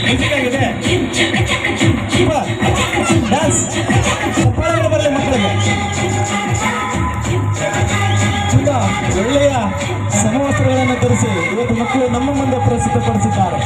Music ಆಗಿದೆ dance ಬರಲಿ ಮಕ್ಕಳಿಗೆ. ತುಂಬ ಒಳ್ಳೆಯ ಸಮವಸ್ತ್ರಗಳನ್ನು ಧರಿಸಿ ಇವತ್ತು ಮಕ್ಕಳು ನಮ್ಮ ಮುಂದೆ ಪ್ರಸ್ತುತಪಡಿಸಿದ್ದಾರೆ.